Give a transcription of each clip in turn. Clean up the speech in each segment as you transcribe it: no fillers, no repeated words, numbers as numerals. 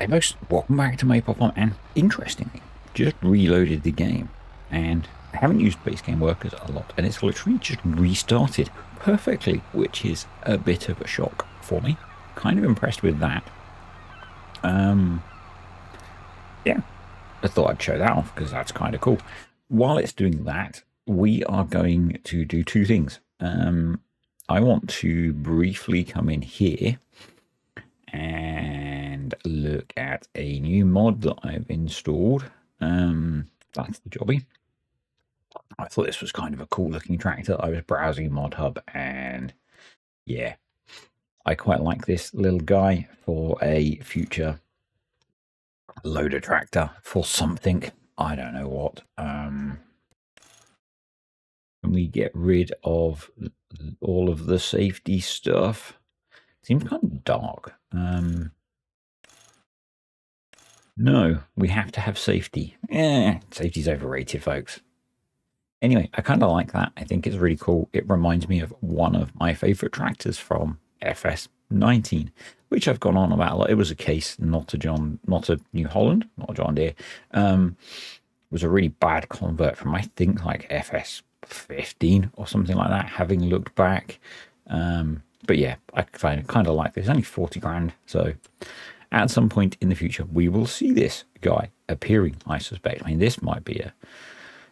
Hey folks, welcome back to MAYPOLE, and interestingly, just reloaded the game, and I haven't used base game workers a lot, and it's literally just restarted perfectly, which is a bit of a shock for me. Kind of impressed with that. Yeah, I thought I'd show that off because that's kind of cool. While it's doing that, we are going to do two things. I want to briefly come in here and look at a new mod that I've installed. That's the jobby. I thought this was kind of a cool looking tractor. I was browsing Mod Hub and yeah, I quite like this little guy for a future loader tractor for something. I don't know what. Can we get rid of all of the safety stuff? Seems kind of dark. No, we have to have safety. Safety's overrated, folks. Anyway, I kind of like that. I think it's really cool. It reminds me of one of my favorite tractors from FS19, which I've gone on about a lot. It was a case, not a New Holland, not a John Deere. It was a really bad convert from, I think, like FS15 or something like that, having looked back. But yeah, I kind of like this. It's only 40 grand. So at some point in the future, we will see this guy appearing, I suspect. I mean, this might be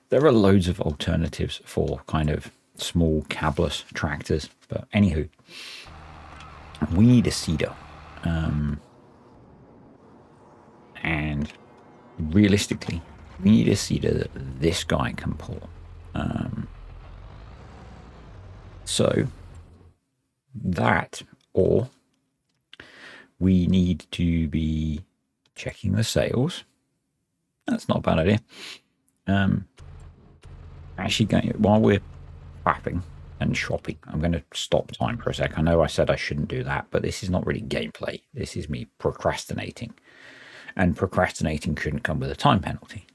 there are loads of alternatives for kind of small cabless tractors. But anywho, we need a seeder. And realistically, we need a seeder that this guy can pull. So that, or we need to be checking the sales. That's not a bad idea. Actually, while we're fapping and shopping, I'm going to stop time for a sec. I know I said I shouldn't do that, but this is not really gameplay. This is me procrastinating. And procrastinating shouldn't come with a time penalty.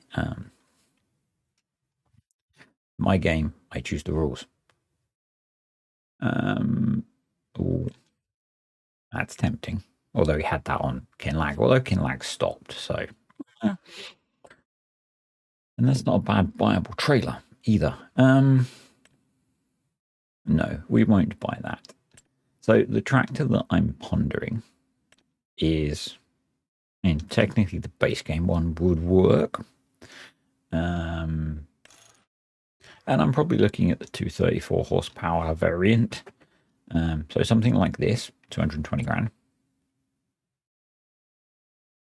My game, I choose the rules. Ooh, that's tempting. Although he had that on Kinlag. Although Kinlag stopped, so... And that's not a bad buyable trailer either. No, we won't buy that. So the tractor that I'm pondering is, and technically the base game one would work. And I'm probably looking at the 234 horsepower variant. So something like this, 220 grand.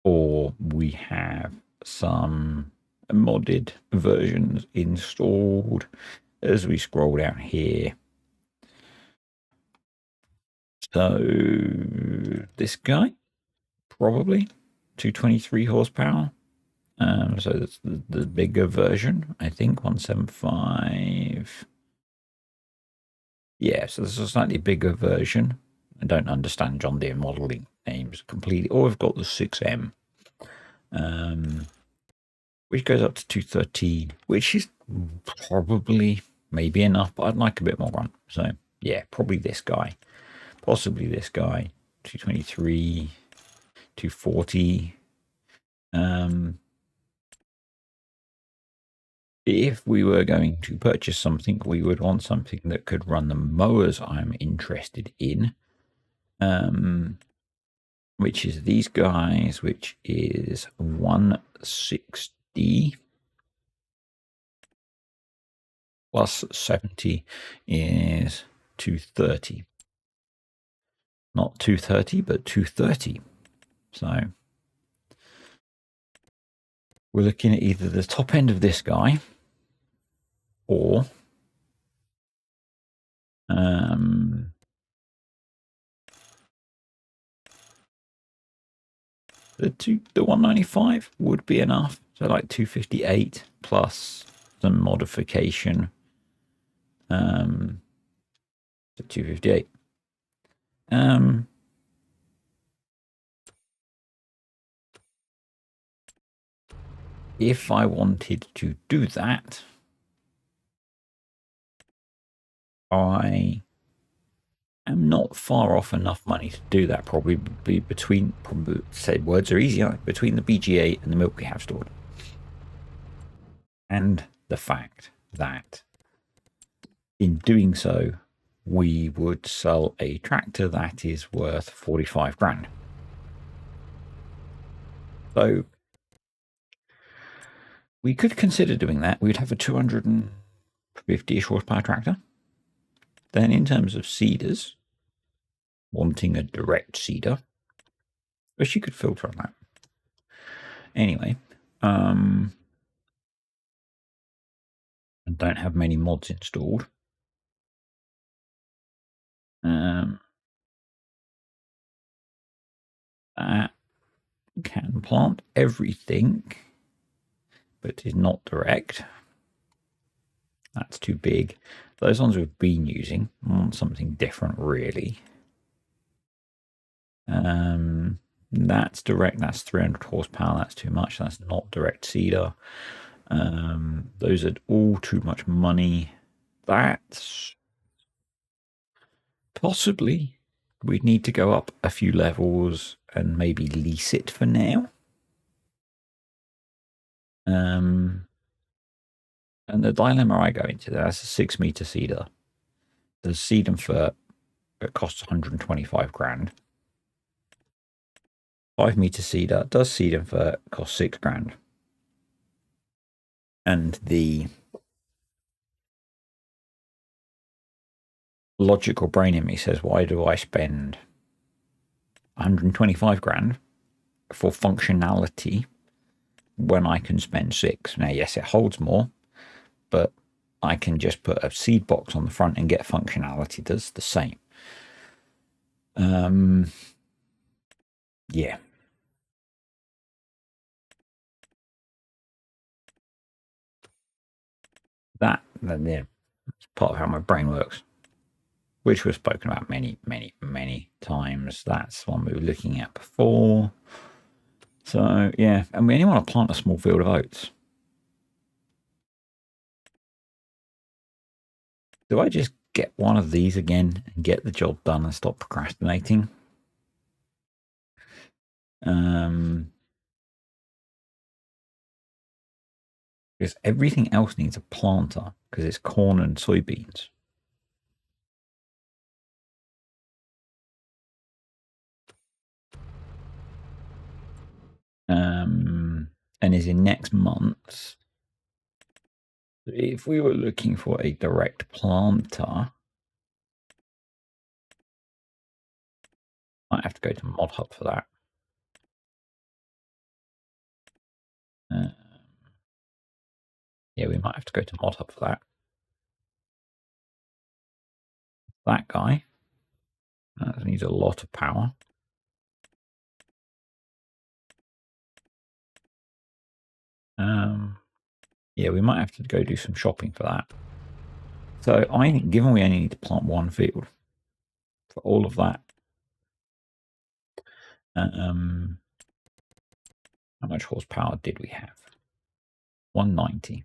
Or we have some modded versions installed as we scroll down here. So this guy, probably 223 horsepower. So that's the bigger version, I think, 175. Yeah, so there's a slightly bigger version. I don't understand John Deere modeling names completely. Or we've got the 6M, which goes up to 213, which is probably maybe enough, but I'd like a bit more run. So yeah, probably this guy, possibly this guy, 223, 240. If we were going to purchase something, we would want something that could run the mowers I'm interested in, which is these guys, which is 160 plus 70 is 230. Not 230, but 230. So we're looking at either the top end of this guy or the 195 would be enough. So like 258 plus some modification. So 258. If I wanted to do that, I am not far off enough money to do that. Probably be between, probably say words are easy, aren't they? Between the BGA and the milk we have stored. And the fact that in doing so, we would sell a tractor that is worth 45 grand. So we could consider doing that. We'd have a 250-ish horsepower tractor. Then in terms of seeders, wanting a direct seeder, but you could filter on that. Anyway, I don't have many mods installed. That can plant everything, but is not direct. That's too big. Those ones we've been using, I want something different really. That's direct, that's 300 horsepower, that's too much, that's not direct seeder. Those are all too much money. That's possibly we'd need to go up a few levels and maybe lease it for now. And the dilemma I go into, that's a 6-meter seeder. The seed and fert, it costs 125 grand. 5-meter seeder does seed and fert, costs 6 grand. And the logical brain in me says, why do I spend 125 grand for functionality when I can spend 6? Now, yes, it holds more, but I can just put a seed box on the front and get functionality does the same. Yeah. That's part of how my brain works, which we've spoken about many, many, many times. That's one we were looking at before. So, yeah, and we only want to plant a small field of oats. Do I just get one of these again and get the job done and stop procrastinating? Because everything else needs a planter because it's corn and soybeans. And is in next month. If we were looking for a direct planter, I have to go to Mod Hub for that. Yeah, we might have to go to Mod Hub for that. That guy needs a lot of power. Yeah, we might have to go do some shopping for that. So I think, given we only need to plant one field for all of that, how much horsepower did we have? 190.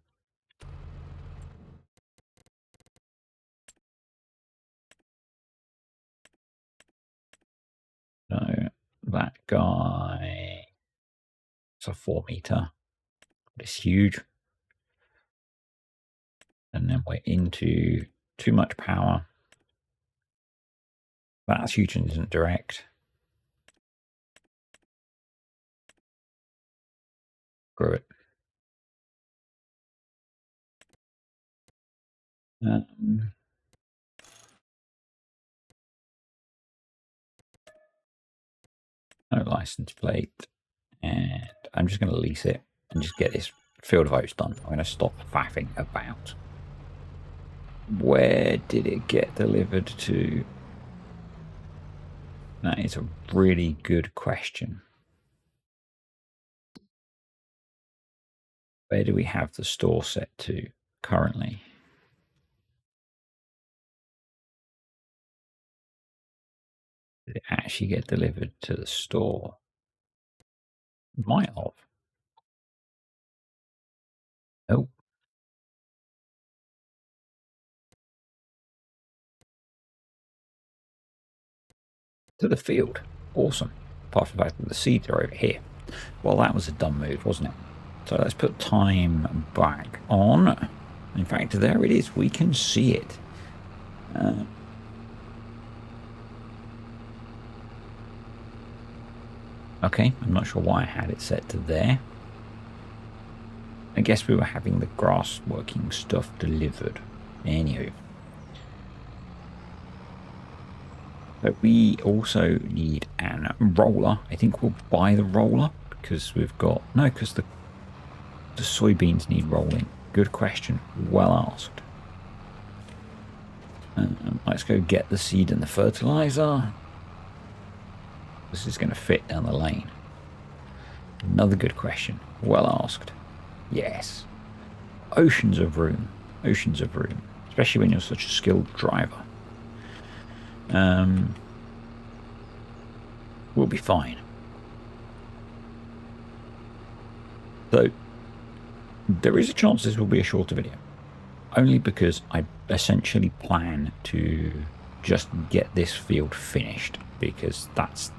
So that guy, it's a 4-meter. It's huge. And then we're into too much power. That's huge and isn't direct. Screw it. No license plate. And I'm just going to lease it and just get this field of oats done. I'm going to stop faffing about. Where did it get delivered to? That is a really good question. Where do we have the store set to currently? Did it actually get delivered to the store? Might have. Oh. to the field. Awesome. Apart from the fact that the seeds are over here. Well, that was a dumb move, wasn't it? So let's put time back on. In fact, there it is. We can see it. Okay, I'm not sure why I had it set to there. I guess we were having the grass working stuff delivered. Anywho. But we also need an roller. I think we'll buy the roller because we've got... No, because the soybeans need rolling. Good question. Well asked. Let's go get the seed and the fertilizer. This is going to fit down the lane. Another good question. Well asked. Yes. Oceans of room. Oceans of room. Especially when you're such a skilled driver. We'll be fine. So, there is a chance this will be a shorter video. Only because I essentially plan to just get this field finished. Because that's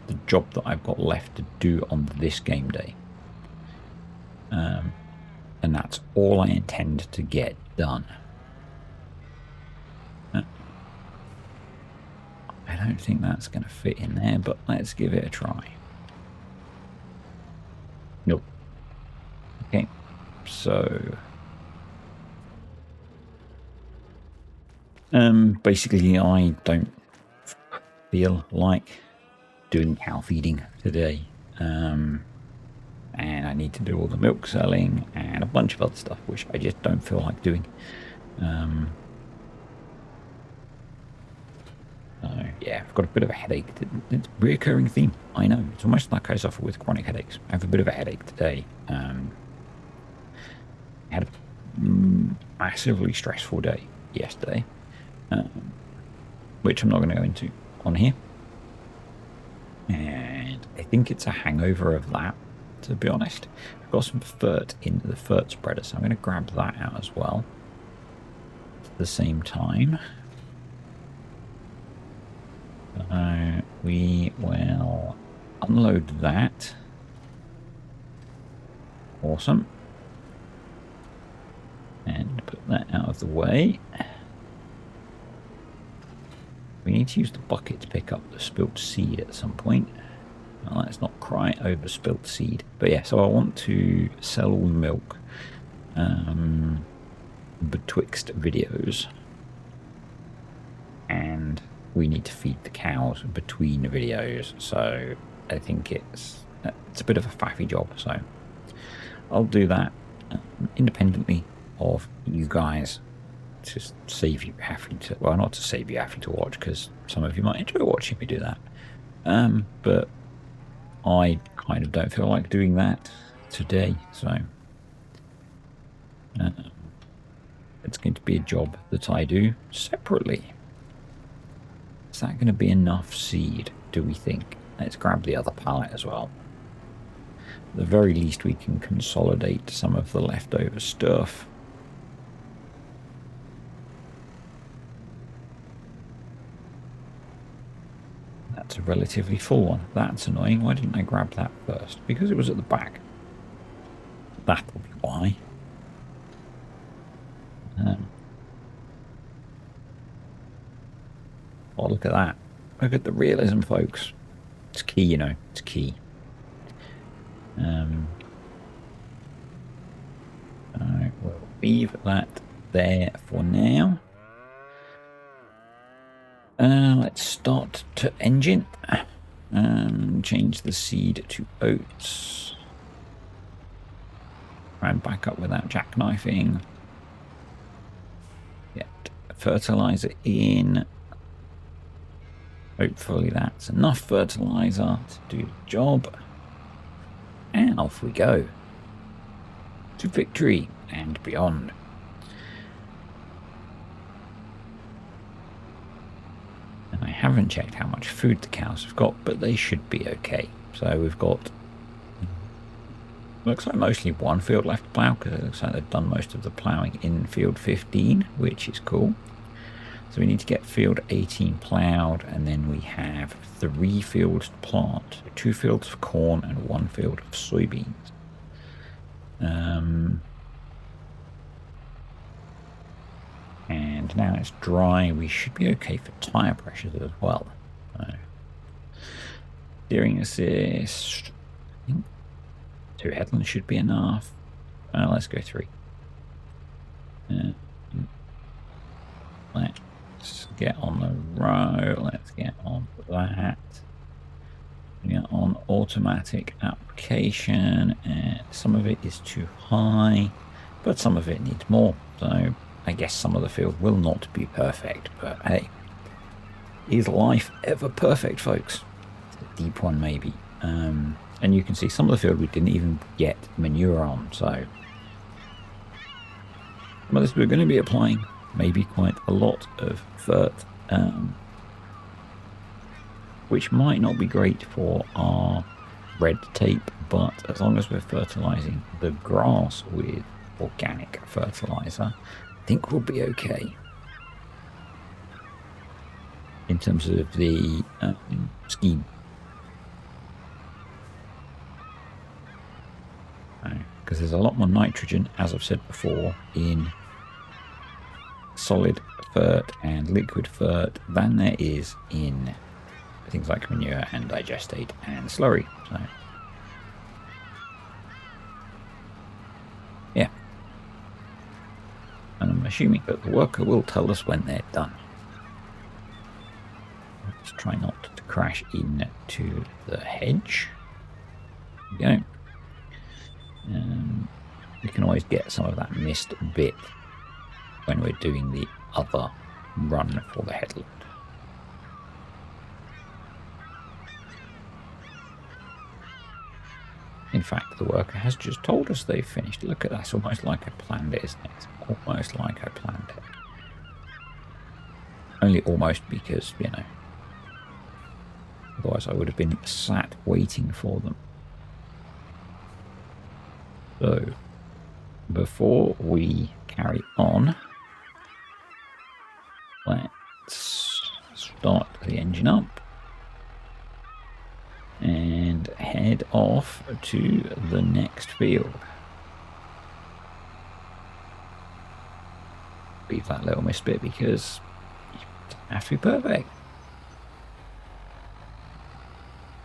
the job that I've got left to do on this game day. And that's all I intend to get done. I don't think that's going to fit in there, but let's give it a try. Nope. Okay, so... basically, I don't feel like doing cow feeding today. And I need to do all the milk selling and a bunch of other stuff, which I just don't feel like doing. Yeah, I've got a bit of a headache. It's a reoccurring theme. I know. It's almost like I suffer with chronic headaches. I have a bit of a headache today. I had a massively stressful day yesterday, which I'm not going to go into on here. And I think it's a hangover of that, to be honest. I've got some fert in the fert spreader, so I'm going to grab that out as well at the same time. We will unload that. Awesome. And put that out of the way. We need to use the bucket to pick up the spilt seed at some point. Well, let's not cry over spilt seed. But yeah, so I want to sell all the milk betwixt videos. And we need to feed the cows between the videos. So I think it's a bit of a faffy job. So I'll do that independently of you guys, to save you having to, well, not to save you having to watch, because some of you might enjoy watching me do that. But I kind of don't feel like doing that today, so it's going to be a job that I do separately. Is that going to be enough seed, do we think? Let's grab the other pallet as well. At the very least, we can consolidate some of the leftover stuff. That's a relatively full one. That's annoying. Why didn't I grab that first? Because it was at the back. That'll be why. Oh, look at that. Look at the realism, folks. It's key, you know. It's key. I will leave that there for now. Let's start to engine. Change the seed to oats. Try and back up without jackknifing. Get fertilizer in. Hopefully that's enough fertilizer to do the job. And off we go. To victory and beyond. And I haven't checked how much food the cows have got, but they should be okay. So we've got, looks like mostly one field left to plough, because it looks like they've done most of the ploughing in field 15, which is cool. So we need to get field 18 ploughed, and then we have 3 fields to plant. 2 fields of corn and 1 field of soybeans. And now it's dry. We should be okay for tire pressures as well. So, steering assist. I think 2 headlands should be enough. Let's go 3. Let's get on the road. Let's get on that. Get on automatic application, and some of it is too high, but some of it needs more. So I guess some of the field will not be perfect, but hey, is life ever perfect, folks? It's a deep one, maybe. And you can see some of the field we didn't even get manure on, so some of this we're going to be applying maybe quite a lot of fert, which might not be great for our red tape, but as long as we're fertilizing the grass with organic fertilizer, I think we'll be okay in terms of the scheme. Because there's a lot more nitrogen, as I've said before, in solid fert and liquid fert than there is in things like manure and digestate and slurry. So yeah, and I'm assuming that the worker will tell us when they're done. Let's try not to crash into the hedge. There we go. We can always get some of that missed bit when we're doing the other run for the headland. In fact, the worker has just told us they've finished. Look at that. It's almost like I planned it, isn't it? It's almost like I planned it. Only almost, because, you know, otherwise I would have been sat waiting for them. So, before we carry on, let's start the engine up and head off to the next field. Leave that little missed bit because you don't have to be perfect.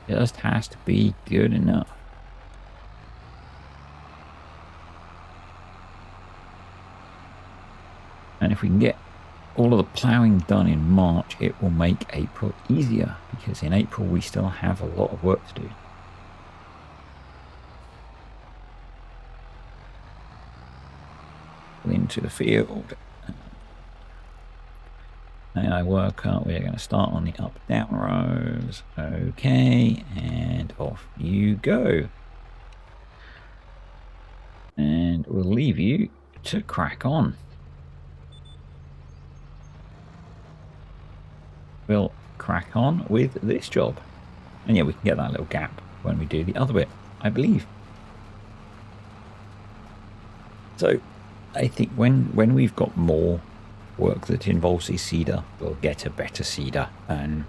It just has to be good enough. And if we can get all of the ploughing done in March, it will make April easier, because in April we still have a lot of work to do. Into the field. AI worker, we're going to start on the up-down rows. Okay, and off you go. And we'll leave you to crack on. We'll crack on with this job. And yeah, we can get that little gap when we do the other bit, I believe. So I think when we've got more work that involves a seeder, we'll get a better seeder. And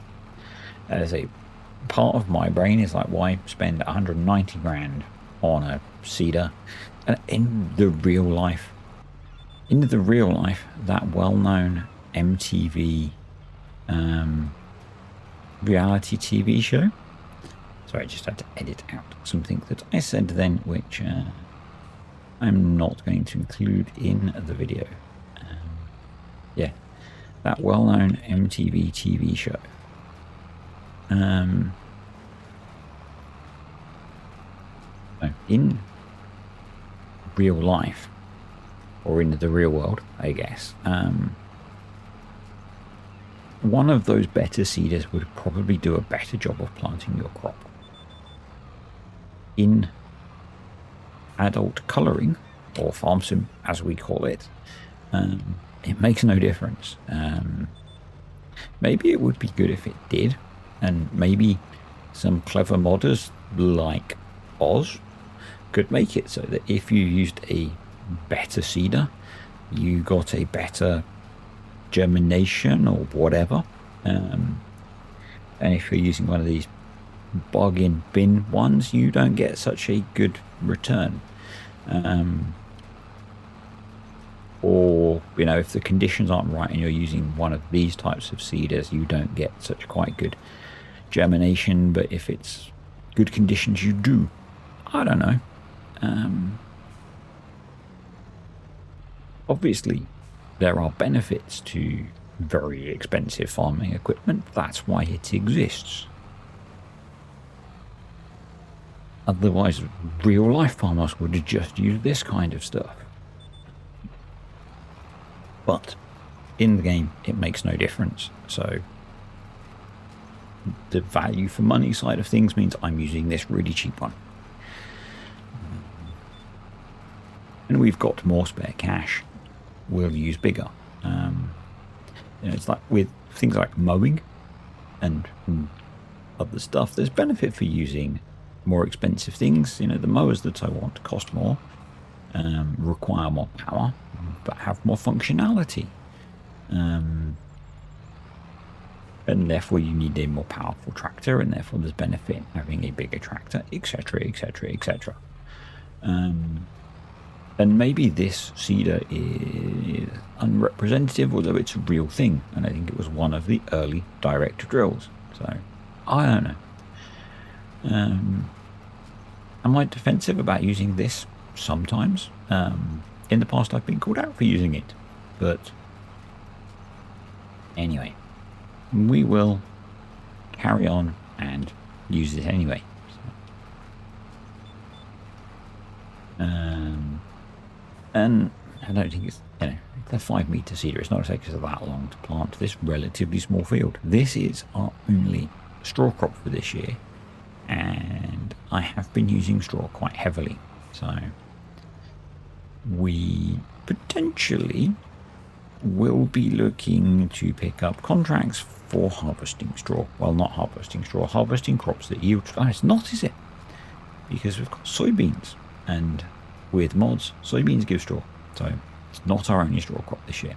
as a part of my brain is like, why spend 190 grand on a seeder? And in the real life, that well-known MTV reality TV show. Sorry, I just had to edit out something that I said then, which I'm not going to include in the video. Yeah, that well-known MTV TV show. In real life, or in the real world, I guess, one of those better seeders would probably do a better job of planting your crop. In adult colouring, or farm sim as we call it, it makes no difference. Maybe it would be good if it did, and maybe some clever modders like Oz could make it so that if you used a better seeder, you got a better germination or whatever. And if you're using one of these bargain bin ones, you don't get such a good return. Or, you know, if the conditions aren't right and you're using one of these types of seeders, you don't get such quite good germination. But if it's good conditions, you do. I don't know. Obviously, there are benefits to very expensive farming equipment. That's why it exists. Otherwise, real-life farmers would have just used this kind of stuff. But in the game, it makes no difference. So the value for money side of things means I'm using this really cheap one. And we've got more spare cash. We'll use bigger. You know, it's like with things like mowing and other stuff, there's benefit for using more expensive things. You know, the mowers that I want cost more, require more power, but have more functionality. And therefore you need a more powerful tractor, and therefore there's benefit in having a bigger tractor, etc, etc, etc. And maybe this seeder is unrepresentative, although it's a real thing, and I think it was one of the early direct drills. So I don't know. Am I defensive about using this? Sometimes. In the past I've been called out for using it, but anyway, we will carry on and use it anyway. So, and I don't think it's, you know, the 5 meter seeder. It's not taking us that long to plant this relatively small field. This is our only straw crop for this year, and I have been using straw quite heavily. So we potentially will be looking to pick up contracts for harvesting straw. Well, not harvesting straw, harvesting crops that yield. Oh, it's not, is it? Because we've got soybeans, and with mods, soybeans give straw. So it's not our only straw crop this year.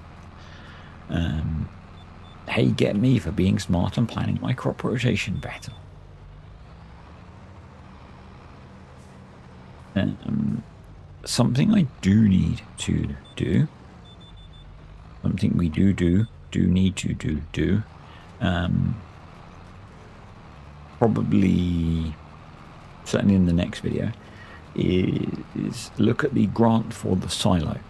Hey, get me for being smart and planning my crop rotation better. Something I do need to do, something we do need to do, probably, certainly in the next video, is look at the grant for the silo,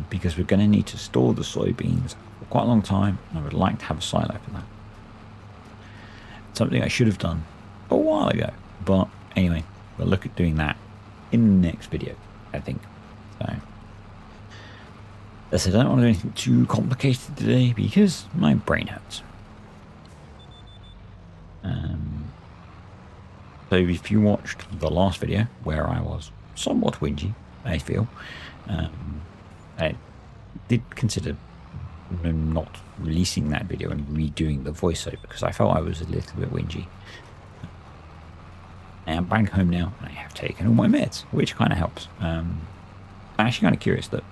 because we're going to need to store the soybeans for quite a long time, and I would like to have a silo for that. Something I should have done a while ago, but anyway, we'll look at doing that in the next video, I think. So, as I don't want to do anything too complicated today because my brain hurts. So if you watched the last video where I was somewhat whingy, I feel, I did consider not releasing that video and redoing the voiceover because I felt I was a little bit whingy. I am back home now, and I have taken all my meds, which kind of helps. I'm actually kind of curious that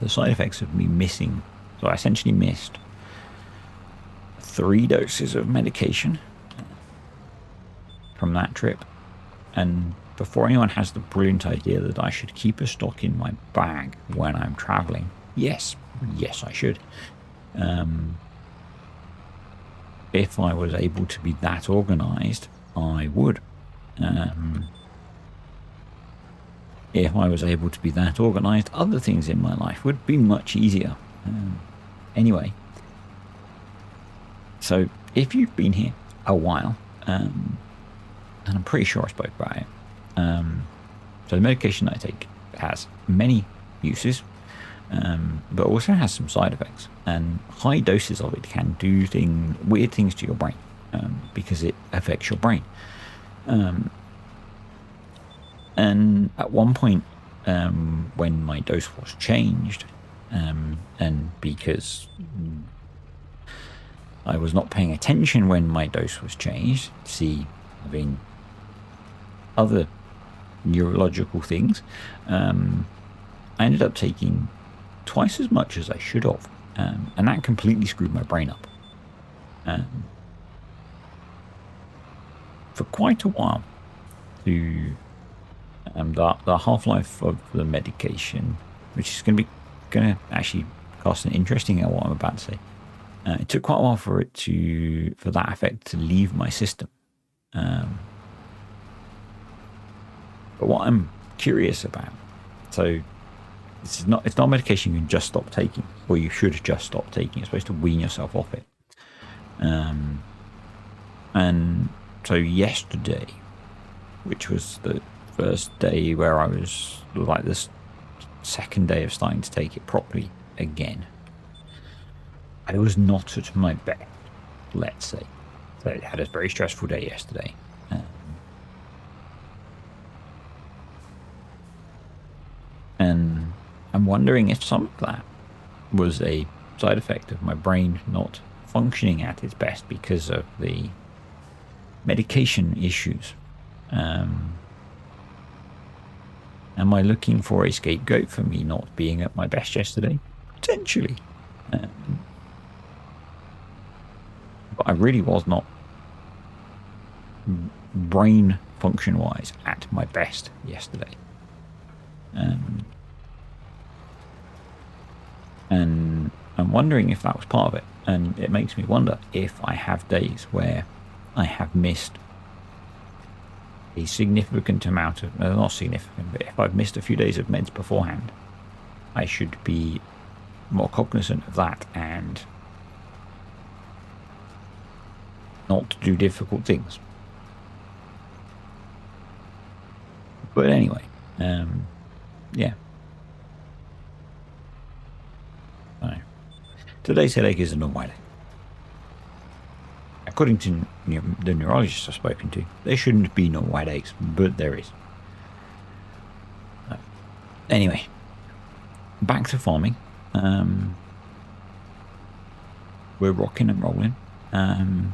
the side effects of me missing, so I essentially missed 3 doses of medication from that trip. And before anyone has the brilliant idea that I should keep a stock in my bag when I'm traveling, yes, I should. If I was able to be that organized, I would. If I was able to be that organized, other things in my life would be much easier. Anyway, so if you've been here a while, and I'm pretty sure I spoke about it, so the medication that I take has many uses, but also has some side effects, and high doses of it can do weird things to your brain, because it affects your brain. And at one point, when my dose was changed, and because I was not paying attention when my dose was changed, having other neurological things, I ended up taking twice as much as I should have. And that completely screwed my brain up. For quite a while, the half-life of the medication, which is going to actually cast an interesting what I'm about to say. It took quite a while for that effect to leave my system. But what I'm curious about, so it's not a medication you can just stop taking, or you should just stop taking. You're supposed to wean yourself off it. And so yesterday, which was the first day where I was like this second day of starting to take it properly again, I was not at my best, let's say. So I had a very stressful day yesterday. And I'm wondering if some of that was a side effect of my brain not functioning at its best because of the medication issues. Am I looking for a scapegoat for me not being at my best yesterday? Potentially. But I really was not brain function wise at my best yesterday. And I'm wondering if that was part of it. And it makes me wonder if I have days where I have missed a significant amount of, not significant, but if I've missed a few days of meds beforehand, I should be more cognizant of that and not do difficult things. But anyway, yeah. Today's headache is a normal headache. According to the neurologists I've spoken to, there shouldn't be normal headaches, but there is. Anyway, back to farming. We're rocking and rolling. And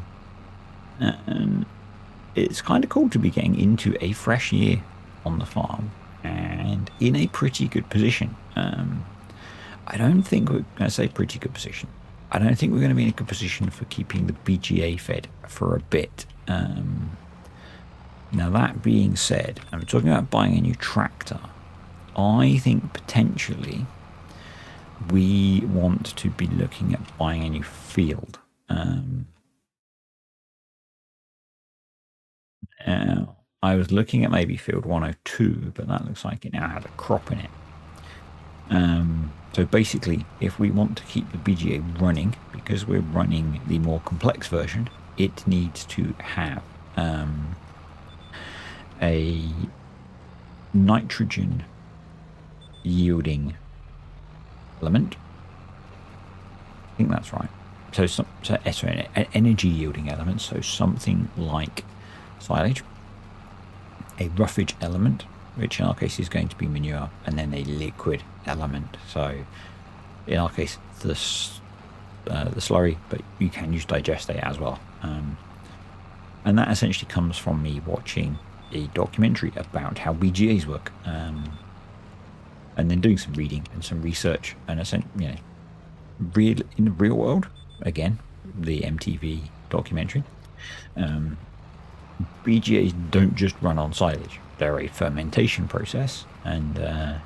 it's kind of cool to be getting into a fresh year on the farm and in a pretty good position. I don't think we're going to say pretty good position. I don't think we're going to be in a good position for keeping the BGA fed for a bit. Now, that being said, I'm talking about buying a new tractor. I think potentially we want to be looking at buying a new field. I was looking at maybe field 102, but that looks like it now has a crop in it. So basically, if we want to keep the BGA running, because we're running the more complex version, it needs to have a nitrogen yielding element. I think that's right. So sorry, an energy yielding element. So something like silage, a roughage element, which in our case is going to be manure, and then a liquid element. So in our case, the slurry, but you can use digestate as well. And that essentially comes from me watching a documentary about how BGAs work, and then doing some reading and some research, and essentially, in the real world, again, the MTV documentary, BGAs don't just run on silage. They're a fermentation process, and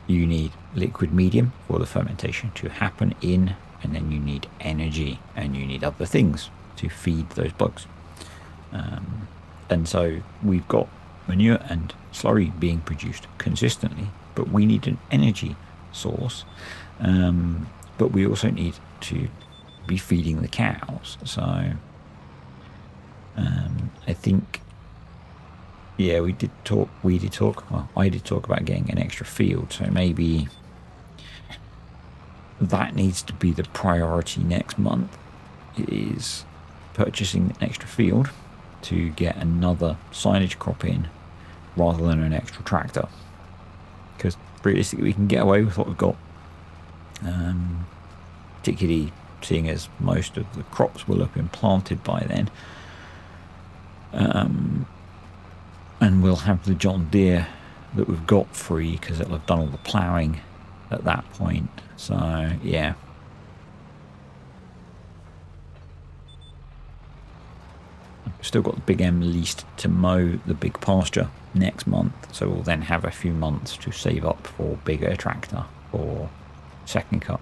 you need liquid medium for the fermentation to happen in, and then you need energy, and you need other things to feed those bugs. And so we've got manure and slurry being produced consistently, but we need an energy source, but we also need to be feeding the cows. So I think, yeah, I did talk about getting an extra field, so maybe that needs to be the priority next month, is purchasing an extra field to get another silage crop in rather than an extra tractor, because realistically we can get away with what we've got, particularly seeing as most of the crops will have been planted by then. And we'll have the John Deere that we've got free because it'll have done all the ploughing at that point. So, yeah. I've still got the big M leased to mow the big pasture next month. So we'll then have a few months to save up for bigger tractor for second cut.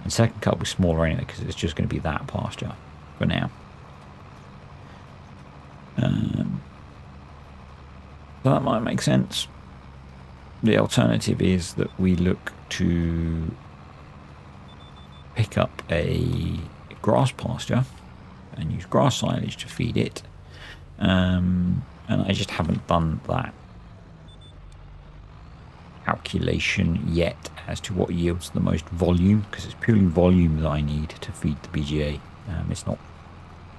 And second cut will be smaller anyway because it's just going to be that pasture for now. So that might make sense. The alternative is that we look to pick up a grass pasture and use grass silage to feed it. And I just haven't done that calculation yet as to what yields the most volume, because it's purely volume that I need to feed the BGA. It's not,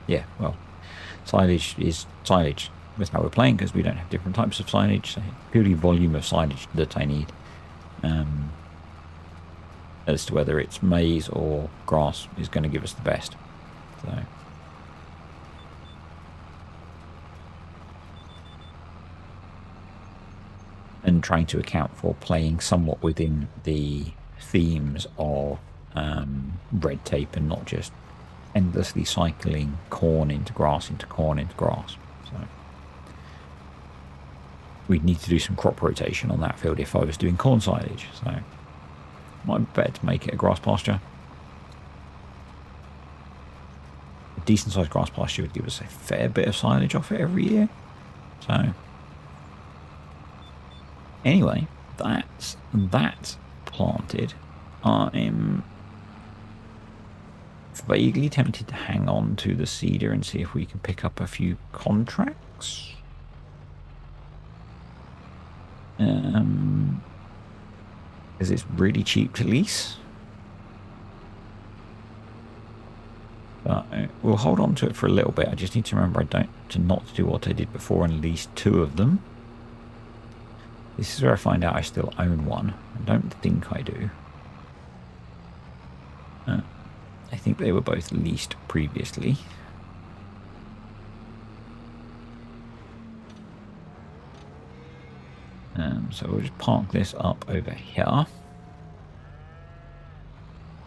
yeah, well, silage is silage. That's how we're playing, because we don't have different types of silage. So purely volume of silage that I need. As to whether it's maize or grass is going to give us the best. So. And trying to account for playing somewhat within the themes of red tape and not just endlessly cycling corn into grass into corn into grass. So we'd need to do some crop rotation on that field if I was doing corn silage. So might be better to make it a grass pasture. A decent sized grass pasture would give us a fair bit of silage off it every year. So anyway, that's that planted. I'm vaguely tempted to hang on to the seeder and see if we can pick up a few contracts. Because it's really cheap to lease. But we'll hold on to it for a little bit. I just need to remember to not do what I did before and lease 2 of them. This is where I find out I still own one. I don't think I do. I think they were both leased previously. So we'll just park this up over here.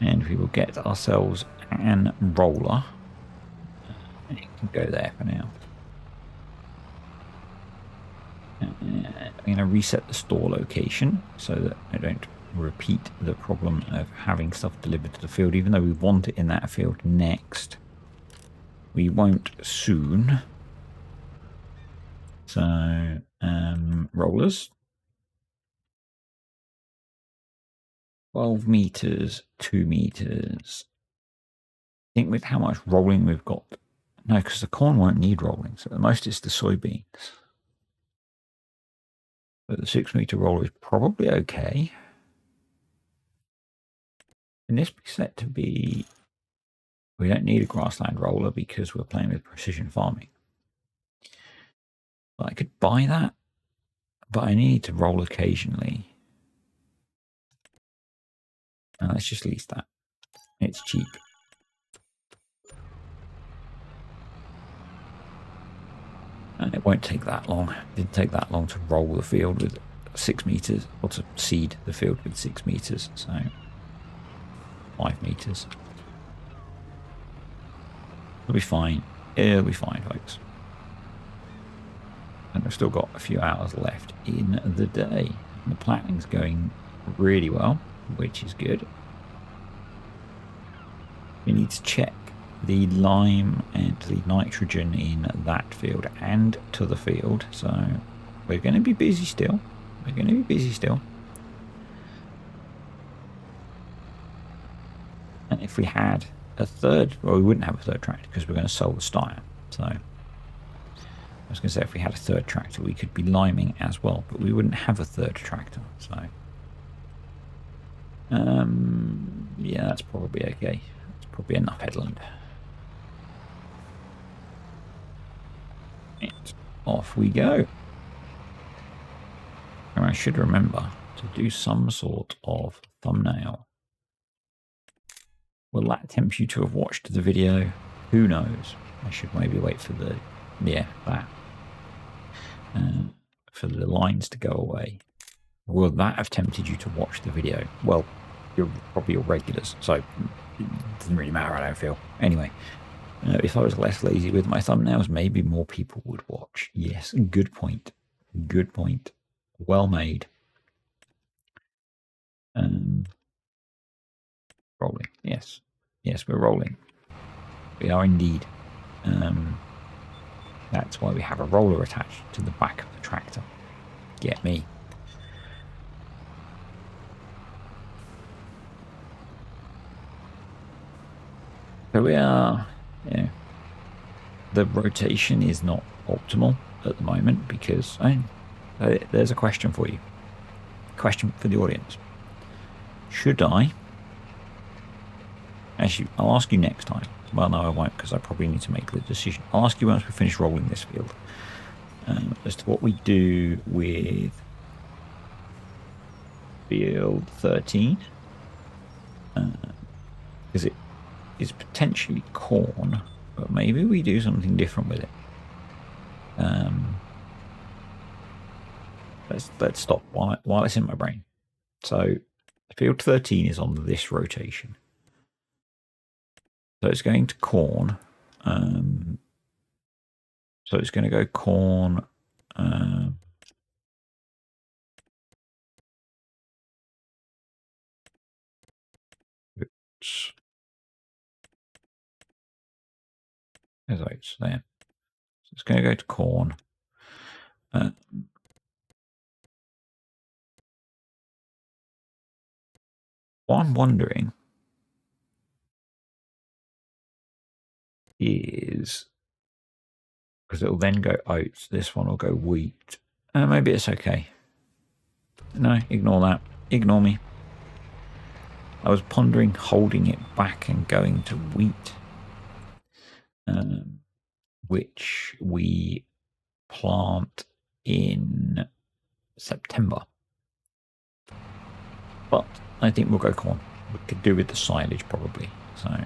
And we will get ourselves an roller. And it can go there for now. I'm going to reset the store location so that I don't repeat the problem of having stuff delivered to the field, even though we want it in that field next. We won't soon. So, rollers. 12 meters, 2 meters. I think with how much rolling we've got. No, because the corn won't need rolling. So at the most it's the soybeans. But the 6 meter roller is probably okay. Can this be set to be... We don't need a grassland roller because we're playing with precision farming. But I could buy that. But I need to roll occasionally. Now let's just lease that. It's cheap. And it won't take that long. It didn't take that long to roll the field with 6 meters, or to seed the field with 6 meters, so 5 meters. It'll be fine. It'll be fine, folks. And I've still got a few hours left in the day. And the planning's going really well, which is good. We need to check the lime and the nitrogen in that field and to the field. So we're going to be busy still. We're going to be busy still. And if we had a third, well, we wouldn't have a third tractor because we're going to sell the Steyr. So I was going to say if we had a third tractor, we could be liming as well, but we wouldn't have a third tractor. So yeah, that's probably okay. That's probably enough headland. And off we go. And I should remember to do some sort of thumbnail. Will that tempt you to have watched the video? Who knows? I should maybe wait for the, yeah, that. For the lines to go away. Will that have tempted you to watch the video? Well, you're probably your regulars, so it doesn't really matter how I feel. Anyway, if I was less lazy with my thumbnails, maybe more people would watch. Yes, good point. Good point. Well made. Rolling. Yes. Yes, we're rolling. We are indeed. That's why we have a roller attached to the back of the tractor. Get me. So we are, the rotation is not optimal at the moment because there's a question for you. Question for the audience. Should I? Actually, I'll ask you next time. Well, no, I won't because I probably need to make the decision. I'll ask you once we finish rolling this field as to what we do with field 13. Because it is potentially corn, but maybe we do something different with it. Let's stop while it's in my brain. So field 13 is on this rotation. So it's going to corn. So it's going to go corn. There's oats there. So it's going to go to corn. What I'm wondering is, because it'll then go oats, this one will go wheat. Maybe it's okay. No, ignore that. Ignore me. I was pondering holding it back and going to wheat, which we plant in September. But I think we'll go corn. We could do with the silage probably. So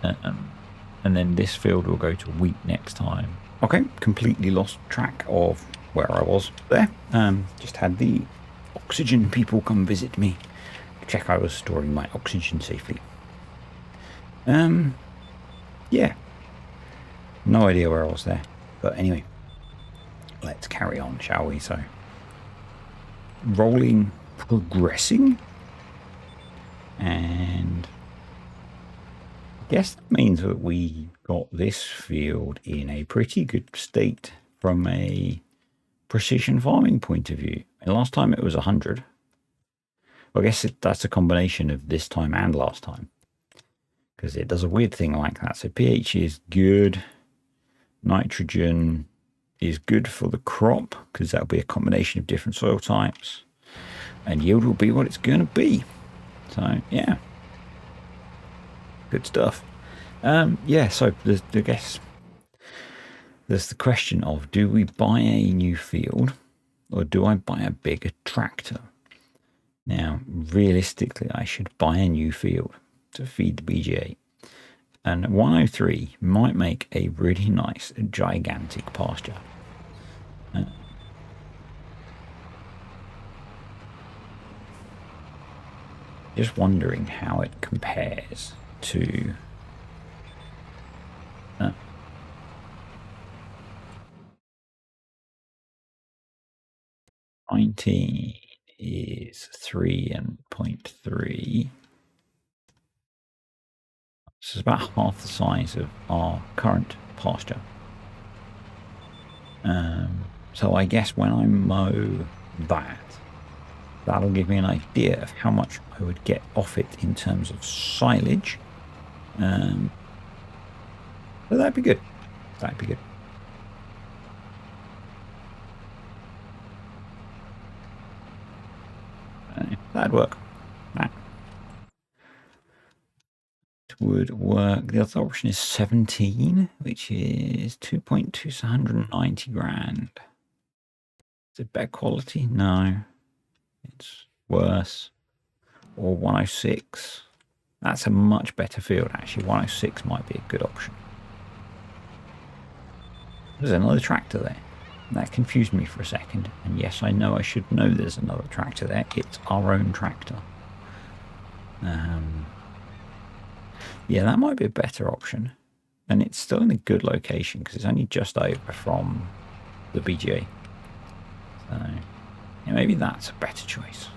and then this field will go to wheat next time. Okay, completely lost track of where I was there. Just had the oxygen people come visit me, check I was storing my oxygen safely. Yeah, no idea where I was there, but anyway, let's carry on, shall we? So rolling, progressing, and I guess that means that we got this field in a pretty good state from a precision farming point of view. And last time it was 100. Well, I guess that's a combination of this time and last time, because it does a weird thing like that. So pH is good. Nitrogen is good for the crop because that'll be a combination of different soil types, and yield will be what it's going to be. So yeah, good stuff. Yeah, so I guess there's the question of, do we buy a new field or do I buy a bigger tractor? Now, realistically, I should buy a new field to feed the BGA. And 103 might make a really nice, gigantic pasture. Just wondering how it compares to 19 is 3 and 0.3. This is about half the size of our current pasture. So I guess when I mow that, that'll give me an idea of how much I would get off it in terms of silage. So that'd be good. That'd be good. That'd work. That would work. The other option is 17, which is 2.2, so 190 grand. Is it better quality? No. It's worse. Or 106. That's a much better field, actually. 106 might be a good option. There's another tractor there. That confused me for a second. And yes, I know I should know there's another tractor there. It's our own tractor. Yeah, that might be a better option. And it's still in a good location because it's only just over from the BGA. So yeah, maybe that's a better choice.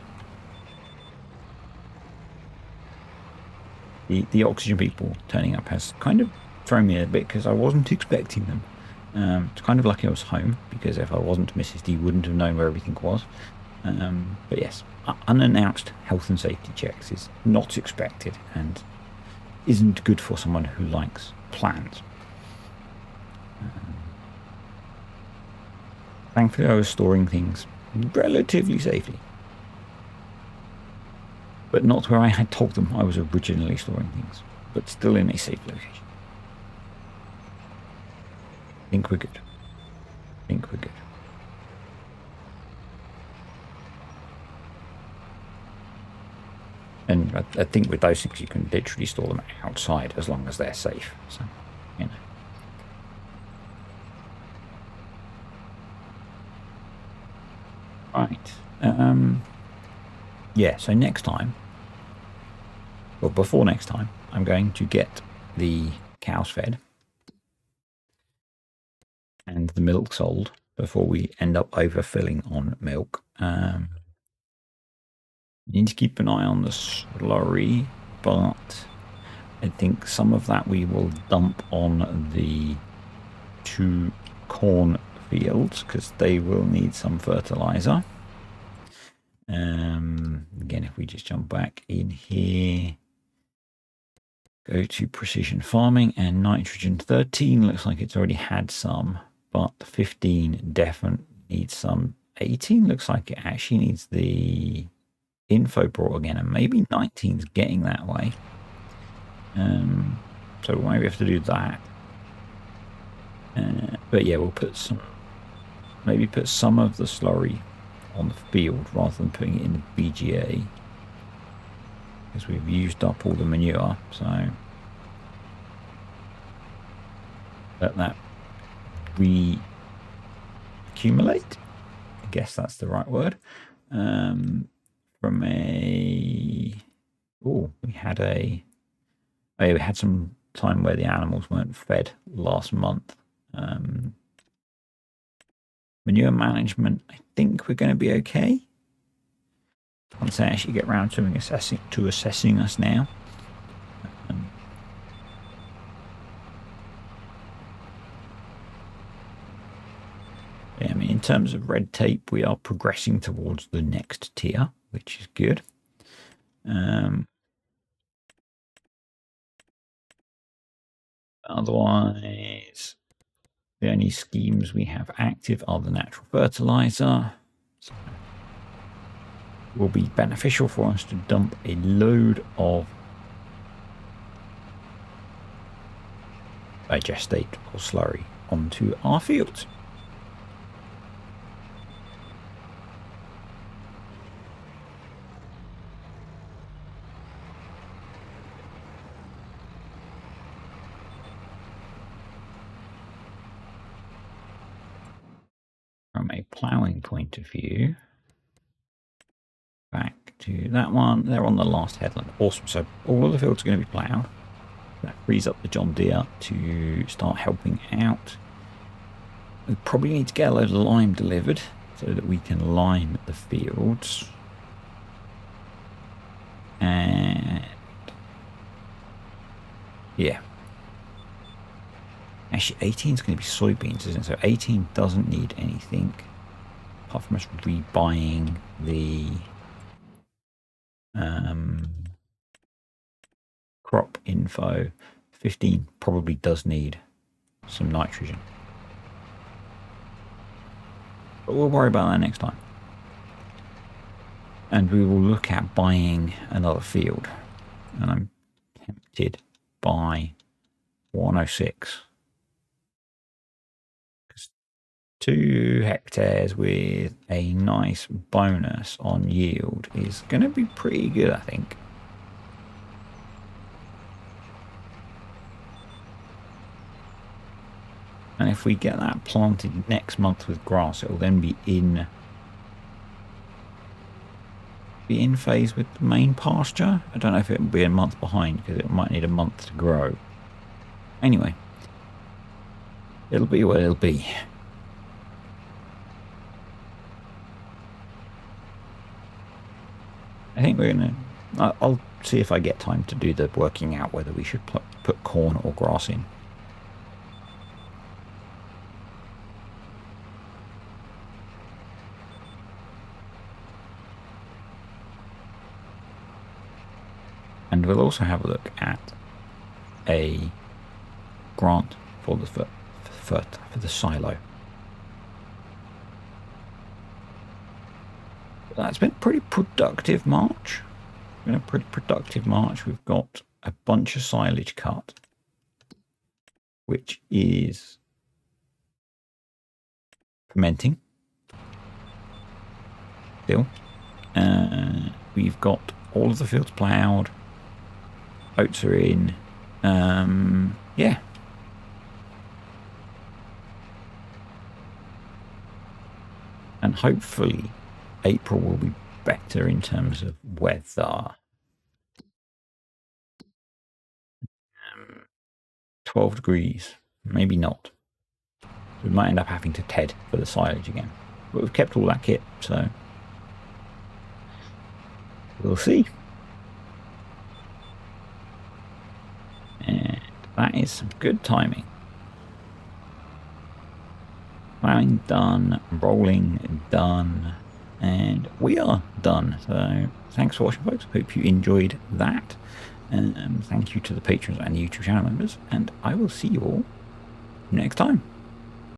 The oxygen people turning up has kind of thrown me a bit because I wasn't expecting them. It's kind of lucky I was home, because if I wasn't, Mrs. D wouldn't have known where everything was. But yes, unannounced health and safety checks is not expected and isn't good for someone who likes plans. Thankfully, I was storing things relatively safely, but not where I had told them I was originally storing things, but still in a safe location. I think we're good. I think we're good. And I think with those things, you can literally store them outside as long as they're safe. So, you know. Right. Yeah, so next time, well, before next time, I'm going to get the cows fed and the milk sold before we end up overfilling on milk. Need to keep an eye on the slurry, but I think some of that we will dump on the 2 corn fields because they will need some fertilizer. Again, if we just jump back in here, go to precision farming, and nitrogen 13 looks like it's already had some, but 15 definitely needs some. 18 looks like it actually needs the info brought again, and maybe 19's getting that way. So we maybe have to do that. But yeah, we'll put some, maybe put some of the slurry on the field rather than putting it in the BGA, because we've used up all the manure. So let that re-accumulate. I guess that's the right word. From a, we had some time where the animals weren't fed last month. Manure management, I think we're going to be okay. Once they actually get around to assessing us now. Yeah, I mean, in terms of red tape, we are progressing towards the next tier, which is good. Otherwise, the only schemes we have active are the natural fertilizer. So it will be beneficial for us to dump a load of digestate or slurry onto our fields. From a ploughing point of view, back to that one, they're on the last headland. Awesome. So all of the fields are going to be ploughed. That frees up the John Deere to start helping out. We probably need to get a load of lime delivered so that we can lime the fields. And yeah. Actually, 18 is going to be soybeans, isn't it? So 18 doesn't need anything apart from us rebuying the crop info. 15 probably does need some nitrogen, but we'll worry about that next time. And we will look at buying another field, and I'm tempted by 106. 2 hectares with a nice bonus on yield is going to be pretty good, I think. And if we get that planted next month with grass, it will then be in phase with the main pasture. I don't know if it will be a month behind because it might need a month to grow. Anyway, it'll be what it'll be. I think we're gonna. I'll see if I get time to do the working out whether we should put corn or grass in. And we'll also have a look at a grant for the silo. That's been a pretty productive March. We've got a bunch of silage cut, which is fermenting still. We've got all of the fields ploughed. Oats are in. Yeah. And hopefully April will be better in terms of weather. 12 degrees, maybe not. We might end up having to TED for the silage again. But we've kept all that kit, so we'll see. And that is some good timing. Plowing done, rolling done, and we are done. So thanks for watching, folks. Hope you enjoyed that. Thank you to the patrons and the YouTube channel members, and I will see you all next time.